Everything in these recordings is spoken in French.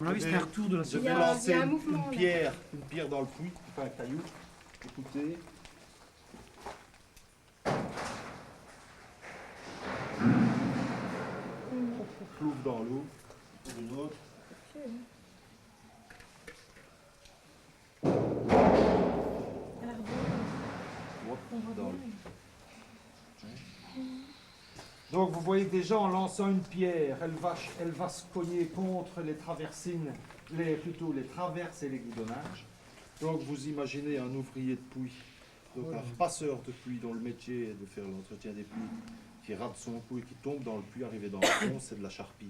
mon avis, c'est un retour de la Je surface. vais Il y a lancer un mouvement, là. une pierre dans le puits, enfin un caillou. Écoutez. Je l'ouvre dans l'eau. Pour une autre. Hop, dans l'eau. Donc vous voyez que déjà en lançant une pierre, elle va se cogner contre les traversines, plutôt les traverses et les guidonnages. Donc vous imaginez un ouvrier de puits, donc un repasseur de puits dont le métier est de faire l'entretien des puits, qui rate son coup et qui tombe dans le puits arrivé dans le fond, c'est de la charpie.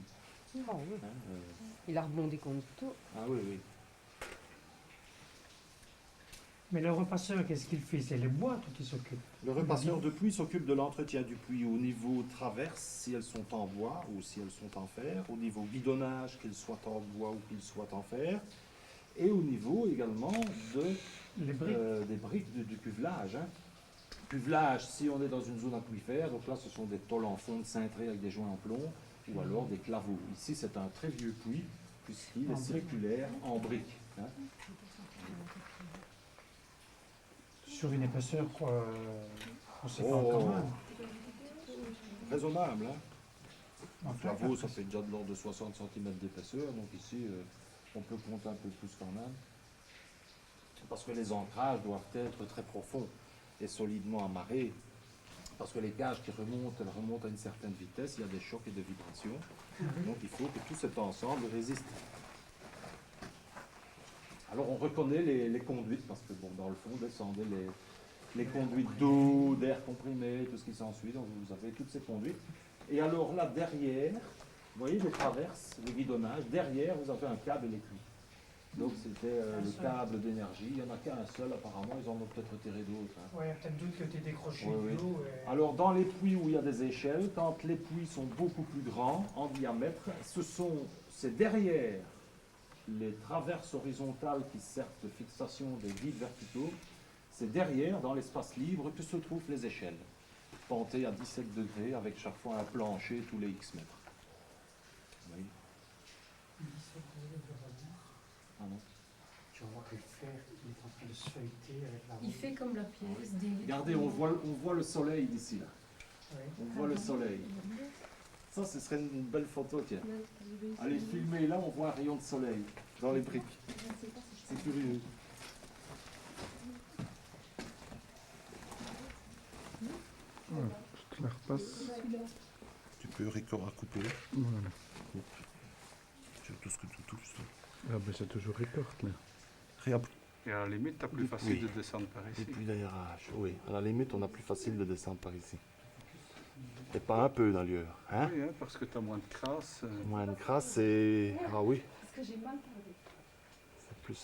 Ah oui. Hein, Il a rebondi contre tout. ah oui, oui. Mais le repasseur, qu'est-ce qu'il fait? C'est les boîtes qui s'occupent. Le repasseur de puits s'occupe de l'entretien du puits au niveau traverse, si elles sont en bois ou si elles sont en fer, au niveau bidonnage, qu'elles soient en bois ou qu'elles soient en fer, et au niveau également Les briques. des briques du cuvelage. Hein. Cuvelage, si on est dans une zone aquifère, donc là ce sont des tôles en fonte cintrées avec des joints en plomb, ou alors des claveaux. Ici c'est un très vieux puits, puisqu'il est circulaire en briques. Hein. Sur une épaisseur, quoi, conséquente Oh. quand même. Raisonnable. Hein. Un Enfin, claveau, ça fait déjà de l'ordre de 60 cm d'épaisseur, donc ici on peut compter un peu plus quand même. Parce que les ancrages doivent être très profonds et solidement amarrés. Parce que les cages qui remontent, elles remontent à une certaine vitesse, il y a des chocs et des vibrations. Donc il faut que tout cet ensemble résiste. Alors on reconnaît les conduites, parce que bon, dans le fond descendaient les conduites d'eau, d'air comprimé, tout ce qui s'ensuit. Donc vous avez toutes ces conduites. Et alors là, derrière, vous voyez les traverses, les guidonnages, derrière vous avez un câble électrique. Donc c'était le câble d'énergie, il n'y en a qu'un seul apparemment, ils en ont peut-être retiré d'autres. Hein. Ouais, il y a peut-être d'autres qui ont été décrochés Oui, de oui. l'eau. Alors dans les puits où il y a des échelles, quand les puits sont beaucoup plus grands en diamètre, c'est derrière les traverses horizontales qui servent de fixation des guides verticaux, c'est derrière, dans l'espace libre, que se trouvent les échelles, pentées à 17 degrés avec chaque fois un plancher tous les X mètres. Oui. Ah non. Tu vois que le fer, il est en train de se feuilleter avec la roue. Il fait comme la pièce des... Regardez, on voit le soleil d'ici là. Ouais. On voit le soleil. Ça, ce serait une belle photo, tiens. Allez, filmer là, on voit un rayon de soleil dans les briques. C'est curieux. Je la repasse. Tu peux recouper. Voilà. Sur tout ce que tu touches. Ah ben c'est toujours récorte là. Et à la limite, t'as plus facile de descendre par Et ici. puis l'aérage, oui. À la limite, on a plus facile de descendre par ici. Et pas un peu d'ailleurs. Hein? Oui, hein, parce que t'as moins de crasse. Moins de crasse et... Ah oui. Parce que j'ai mal parlé. C'est plus